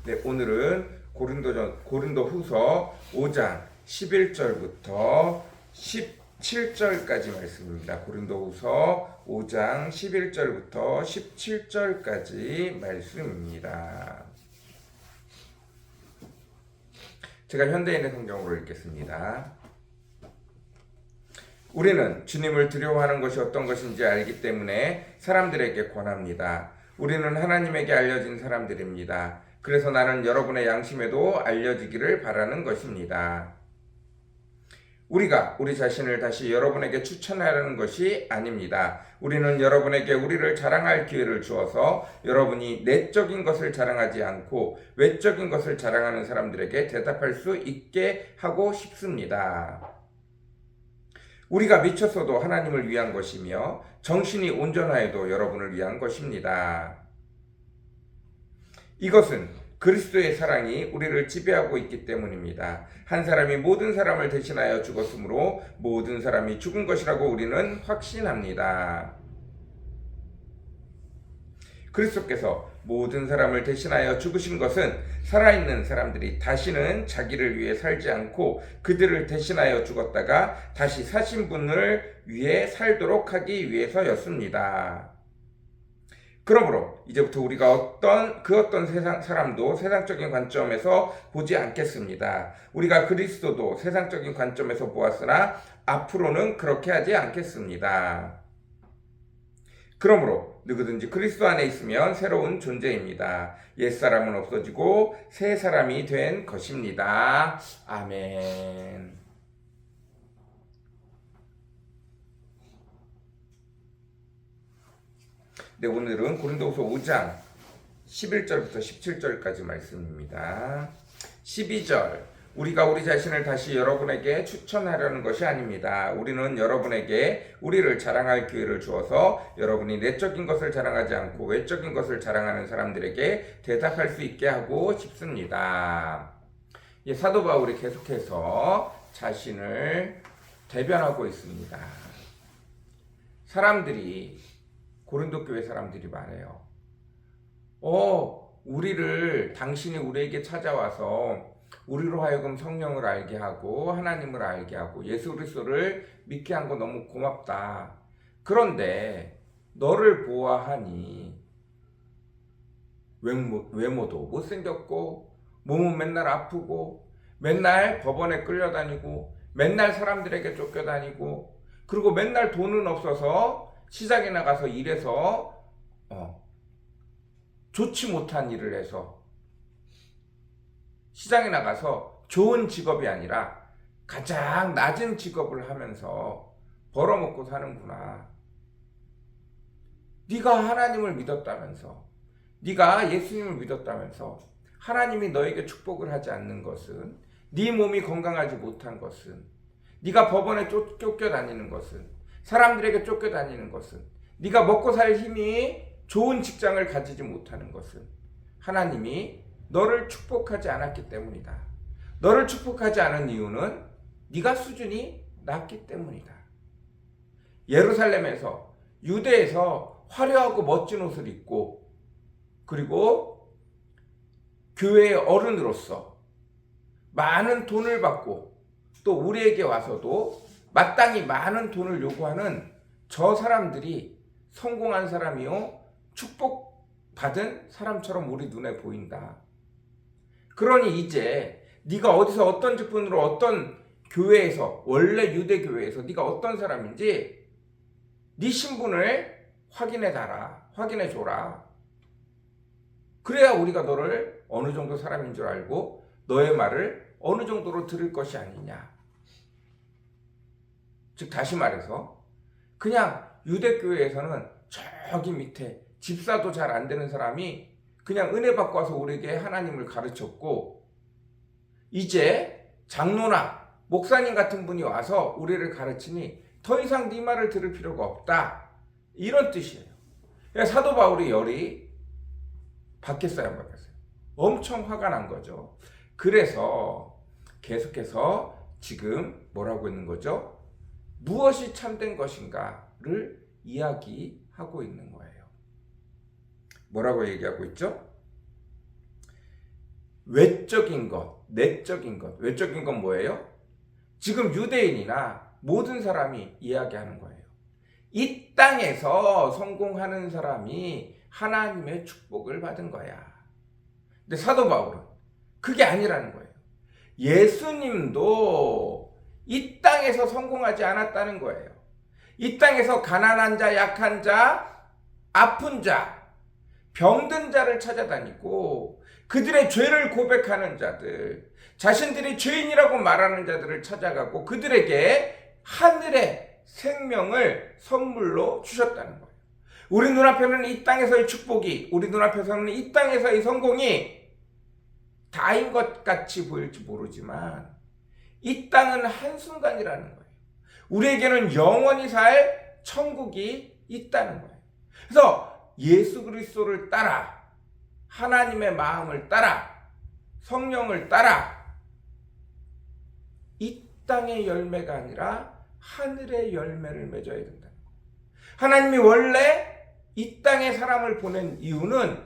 네, 오늘은 고린도후서 5장 11절부터 17절까지 말씀입니다. 고린도후서 5장 11절부터 17절까지 말씀입니다. 제가 현대인의 성경으로 읽겠습니다. 우리는 주님을 두려워하는 것이 어떤 것인지 알기 때문에 사람들에게 권합니다. 우리는 하나님에게 알려진 사람들입니다. 그래서 나는 여러분의 양심에도 알려지기를 바라는 것입니다. 우리가 우리 자신을 다시 여러분에게 추천하려는 것이 아닙니다. 우리는 여러분에게 우리를 자랑할 기회를 주어서 여러분이 내적인 것을 자랑하지 않고 외적인 것을 자랑하는 사람들에게 대답할 수 있게 하고 싶습니다. 우리가 미쳤어도 하나님을 위한 것이며 정신이 온전하여도 여러분을 위한 것입니다. 이것은 그리스도의 사랑이 우리를 지배하고 있기 때문입니다. 한 사람이 모든 사람을 대신하여 죽었으므로 모든 사람이 죽은 것이라고 우리는 확신합니다. 그리스도께서 모든 사람을 대신하여 죽으신 것은 살아있는 사람들이 다시는 자기를 위해 살지 않고 그들을 대신하여 죽었다가 다시 사신 분을 위해 살도록 하기 위해서였습니다. 그러므로 이제부터 우리가 어떤 세상 사람도 세상적인 관점에서 보지 않겠습니다. 우리가 그리스도도 세상적인 관점에서 보았으나 앞으로는 그렇게 하지 않겠습니다. 그러므로 누구든지 그리스도 안에 있으면 새로운 존재입니다. 옛사람은 없어지고 새 사람이 된 것입니다. 아멘. 네, 오늘은 고린도후서 5장 11절부터 17절까지 말씀입니다. 12절, 우리가 우리 자신을 다시 여러분에게 추천하려는 것이 아닙니다. 우리는 여러분에게 우리를 자랑할 기회를 주어서 여러분이 내적인 것을 자랑하지 않고 외적인 것을 자랑하는 사람들에게 대답할 수 있게 하고 싶습니다. 사도 바울이 계속해서 자신을 대변하고 있습니다. 고린도 교회 사람들이 말해요. 당신이 우리에게 찾아와서 우리로 하여금 성령을 알게 하고 하나님을 알게 하고 예수 그리스도를 믿게 한 거 너무 고맙다. 그런데 너를 보아하니 외모도 못생겼고 몸은 맨날 아프고 맨날 법원에 끌려다니고 맨날 사람들에게 쫓겨다니고 그리고 맨날 돈은 없어서 시장에 나가서 일해서 좋지 못한 일을 해서 시장에 나가서 좋은 직업이 아니라 가장 낮은 직업을 하면서 벌어먹고 사는구나. 네가 하나님을 믿었다면서, 네가 예수님을 믿었다면서 하나님이 너에게 축복을 하지 않는 것은, 네 몸이 건강하지 못한 것은, 네가 법원에 쫓겨다니는 것은, 사람들에게 쫓겨다니는 것은, 네가 먹고 살 힘이 좋은 직장을 가지지 못하는 것은 하나님이 너를 축복하지 않았기 때문이다. 너를 축복하지 않은 이유는 네가 수준이 낮기 때문이다. 예루살렘에서, 유대에서 화려하고 멋진 옷을 입고 그리고 교회의 어른으로서 많은 돈을 받고 또 우리에게 와서도 마땅히 많은 돈을 요구하는 저 사람들이 성공한 사람이요 축복받은 사람처럼 우리 눈에 보인다. 그러니 이제 네가 어디서 어떤 직분으로 어떤 교회에서 원래 유대교회에서 네가 어떤 사람인지 네 신분을 확인해 줘라. 그래야 우리가 너를 어느 정도 사람인 줄 알고 너의 말을 어느 정도로 들을 것이 아니냐. 즉 다시 말해서 그냥 유대교회에서는 저기 밑에 집사도 잘 안 되는 사람이 그냥 은혜 받고 와서 우리에게 하나님을 가르쳤고 이제 장로나 목사님 같은 분이 와서 우리를 가르치니 더 이상 네 말을 들을 필요가 없다. 이런 뜻이에요. 사도 바울이 열이 받겠어요, 안 받겠어요? 엄청 화가 난 거죠. 그래서 계속해서 지금 뭐라고 있는 거죠? 무엇이 참된 것인가를 이야기하고 있는 거예요. 뭐라고 얘기하고 있죠? 외적인 것, 내적인 것. 외적인 건 뭐예요? 지금 유대인이나 모든 사람이 이야기하는 거예요. 이 땅에서 성공하는 사람이 하나님의 축복을 받은 거야. 근데 사도 바울은 그게 아니라는 거예요. 예수님도 이 땅에서 성공하지 않았다는 거예요. 이 땅에서 가난한 자, 약한 자, 아픈 자, 병든 자를 찾아다니고 그들의 죄를 고백하는 자들, 자신들이 죄인이라고 말하는 자들을 찾아가고 그들에게 하늘의 생명을 선물로 주셨다는 거예요. 우리 눈앞에는 이 땅에서의 축복이, 우리 눈앞에서는 이 땅에서의 성공이 다인 것 같이 보일지 모르지만 이 땅은 한순간이라는 거예요. 우리에게는 영원히 살 천국이 있다는 거예요. 그래서 예수 그리스도를 따라, 하나님의 마음을 따라, 성령을 따라 이 땅의 열매가 아니라 하늘의 열매를 맺어야 된다는 거예요. 하나님이 원래 이 땅에 사람을 보낸 이유는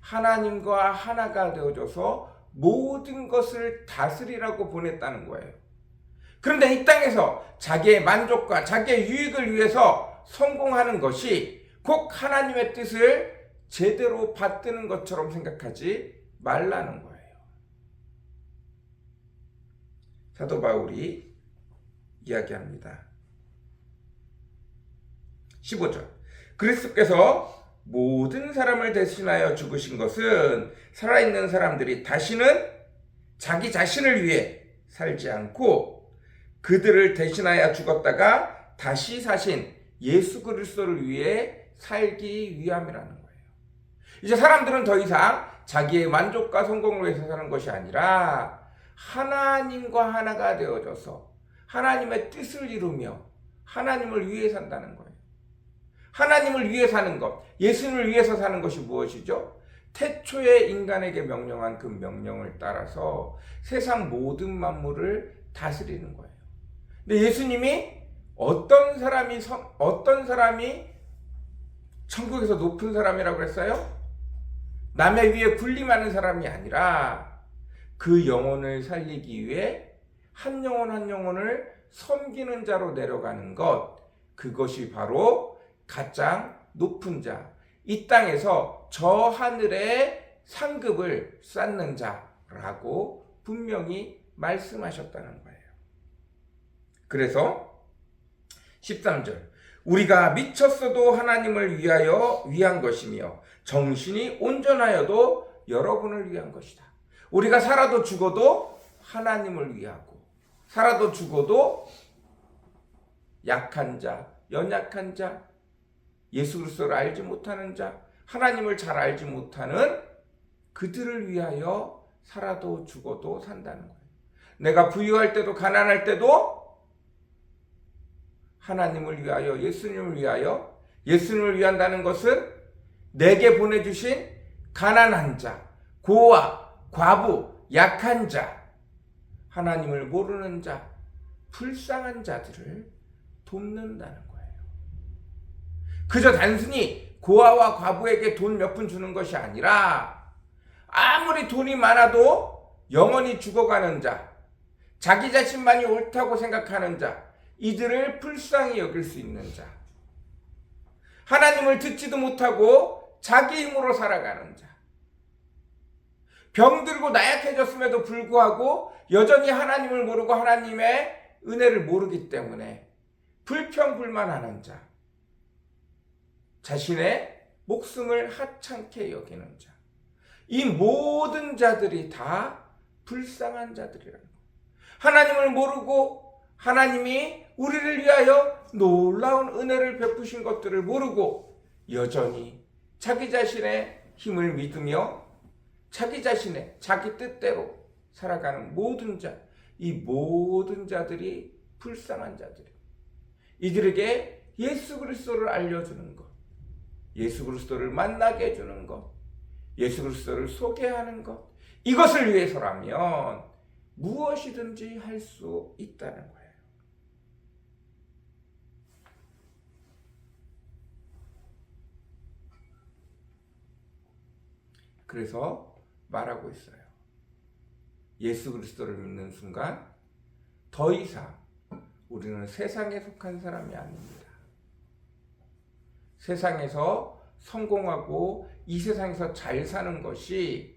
하나님과 하나가 되어져서 모든 것을 다스리라고 보냈다는 거예요. 그런데 이 땅에서 자기의 만족과 자기의 유익을 위해서 성공하는 것이 꼭 하나님의 뜻을 제대로 받드는 것처럼 생각하지 말라는 거예요. 사도 바울이 이야기합니다. 15절. 그리스도께서 모든 사람을 대신하여 죽으신 것은 살아있는 사람들이 다시는 자기 자신을 위해 살지 않고 그들을 대신하여 죽었다가 다시 사신 예수 그리스도를 위해 살기 위함이라는 거예요. 이제 사람들은 더 이상 자기의 만족과 성공을 위해서 사는 것이 아니라 하나님과 하나가 되어져서 하나님의 뜻을 이루며 하나님을 위해 산다는 거예요. 하나님을 위해 사는 것, 예수님을 위해서 사는 것이 무엇이죠? 태초에 인간에게 명령한 그 명령을 따라서 세상 모든 만물을 다스리는 거예요. 근데 예수님이 어떤 사람이 천국에서 높은 사람이라고 했어요? 남의 위에 군림하는 사람이 아니라 그 영혼을 살리기 위해 한 영혼 한 영혼을 섬기는 자로 내려가는 것, 그것이 바로 가장 높은 자, 이 땅에서 저 하늘의 상급을 쌓는 자라고 분명히 말씀하셨다는 거예요. 그래서 13절, 우리가 미쳤어도 하나님을 위한 것이며 정신이 온전하여도 여러분을 위한 것이다. 우리가 살아도 죽어도 하나님을 위하고, 살아도 죽어도 약한 자, 연약한 자, 예수 그리스도를 알지 못하는 자, 하나님을 잘 알지 못하는 그들을 위하여 살아도 죽어도 산다는 거예요. 내가 부유할 때도 가난할 때도 하나님을 위하여, 예수님을 위하여, 예수님을 위한다는 것은 내게 보내주신 가난한 자, 고아, 과부, 약한 자, 하나님을 모르는 자, 불쌍한 자들을 돕는다는 거예요. 그저 단순히 고아와 과부에게 돈 몇 푼 주는 것이 아니라 아무리 돈이 많아도 영원히 죽어가는 자, 자기 자신만이 옳다고 생각하는 자, 이들을 불쌍히 여길 수 있는 자, 하나님을 듣지도 못하고 자기 힘으로 살아가는 자, 병들고 나약해졌음에도 불구하고 여전히 하나님을 모르고 하나님의 은혜를 모르기 때문에 불평불만하는 자, 자신의 목숨을 하찮게 여기는 자, 이 모든 자들이 다 불쌍한 자들이라는 거예요. 하나님을 모르고 하나님이 우리를 위하여 놀라운 은혜를 베푸신 것들을 모르고 여전히 자기 자신의 힘을 믿으며 자기 자신의 자기 뜻대로 살아가는 모든 자, 이 모든 자들이 불쌍한 자들이에요. 이들에게 예수 그리스도를 알려주는 것, 예수 그리스도를 만나게 해주는 것, 예수 그리스도를 소개하는 것, 이것을 위해서라면 무엇이든지 할 수 있다는 거예요. 그래서 말하고 있어요. 예수 그리스도를 믿는 순간 더 이상 우리는 세상에 속한 사람이 아닙니다. 세상에서 성공하고 이 세상에서 잘 사는 것이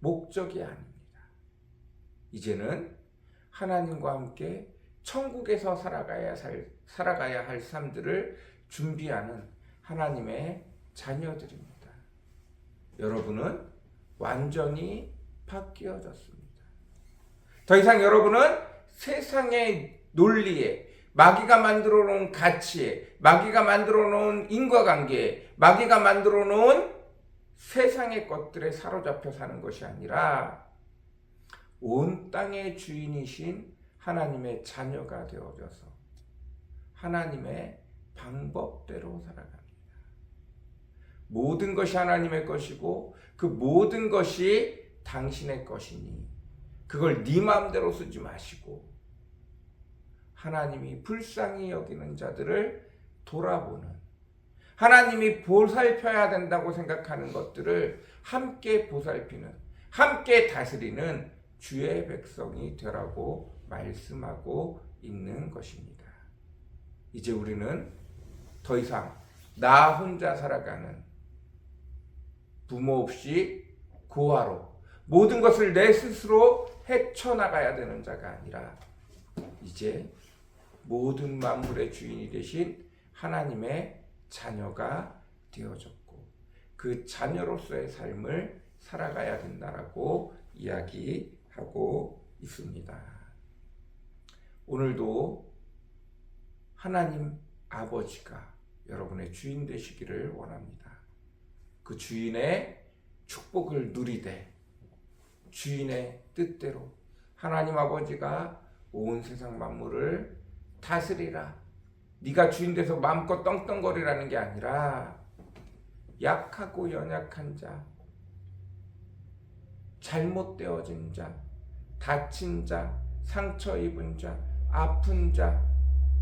목적이 아닙니다. 이제는 하나님과 함께 천국에서 살아가야 할 삶들을 준비하는 하나님의 자녀들입니다. 여러분은 완전히 바뀌어졌습니다. 더 이상 여러분은 세상의 논리에, 마귀가 만들어 놓은 가치에, 마귀가 만들어 놓은 인과관계에, 마귀가 만들어 놓은 세상의 것들에 사로잡혀 사는 것이 아니라 온 땅의 주인이신 하나님의 자녀가 되어져서 하나님의 방법대로 살아갑니다. 모든 것이 하나님의 것이고 그 모든 것이 당신의 것이니 그걸 네 마음대로 쓰지 마시고 하나님이 불쌍히 여기는 자들을 돌아보는, 하나님이 보살펴야 된다고 생각하는 것들을 함께 보살피는, 함께 다스리는 주의 백성이 되라고 말씀하고 있는 것입니다. 이제 우리는 더 이상 나 혼자 살아가는, 부모 없이 고아로 모든 것을 내 스스로 헤쳐나가야 되는 자가 아니라 이제 모든 만물의 주인이 되신 하나님의 자녀가 되어졌고 그 자녀로서의 삶을 살아가야 된다라고 이야기하고 있습니다. 오늘도 하나님 아버지가 여러분의 주인 되시기를 원합니다. 그 주인의 축복을 누리되 주인의 뜻대로 하나님 아버지가 온 세상 만물을 다스리라. 네가 주인 돼서 마음껏 떵떵거리라는 게 아니라 약하고 연약한 자, 잘못되어진 자, 다친 자, 상처 입은 자, 아픈 자,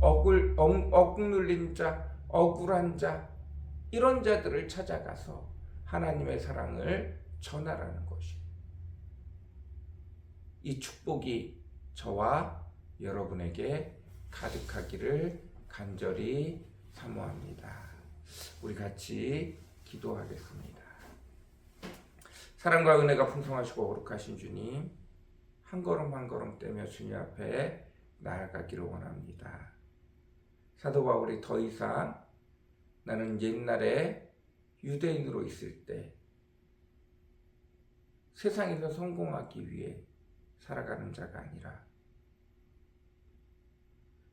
억눌린 자, 억울한 자, 이런 자들을 찾아가서 하나님의 사랑을 전하라는 것이, 이 축복이 저와 여러분에게 가득하기를 간절히 사모합니다. 우리 같이 기도하겠습니다. 사랑과 은혜가 풍성하시고 거룩하신 주님, 한 걸음 한 걸음 떼며 주님 앞에 나아가기를 원합니다. 사도 바울이 더 이상 나는 옛날에 유대인으로 있을 때 세상에서 성공하기 위해 살아가는 자가 아니라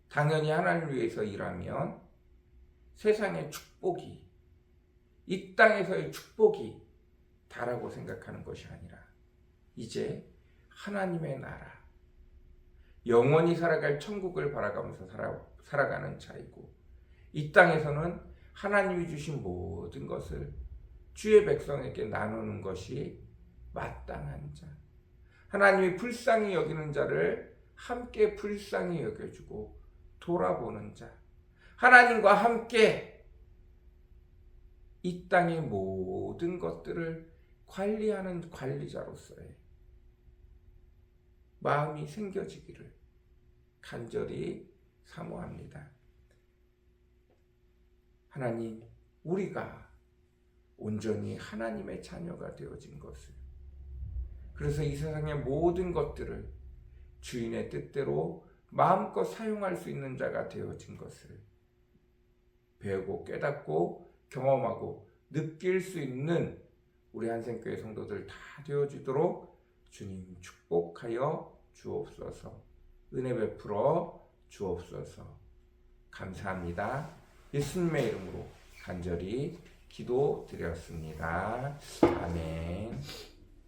당연히 하나님을 위해서 일하면 세상의 축복이, 이 땅에서의 축복이 다라고 생각하는 것이 아니라 이제 하나님의 나라, 영원히 살아갈 천국을 바라가면서 살아가는 자이고 이 땅에서는 하나님이 주신 모든 것을 주의 백성에게 나누는 것이 마땅한 자, 하나님이 불쌍히 여기는 자를 함께 불쌍히 여겨주고 돌아보는 자, 하나님과 함께 이 땅의 모든 것들을 관리하는 관리자로서의 마음이 생겨지기를 간절히 사모합니다. 하나님, 우리가 온전히 하나님의 자녀가 되어진 것을, 그래서 이 세상의 모든 것들을 주인의 뜻대로 마음껏 사용할 수 있는 자가 되어진 것을 배우고 깨닫고 경험하고 느낄 수 있는 우리 한샘교회 성도들 다 되어지도록 주님 축복하여 주옵소서. 은혜 베풀어 주옵소서. 감사합니다. 예수님의 이름으로 간절히 기도드렸습니다. 아멘.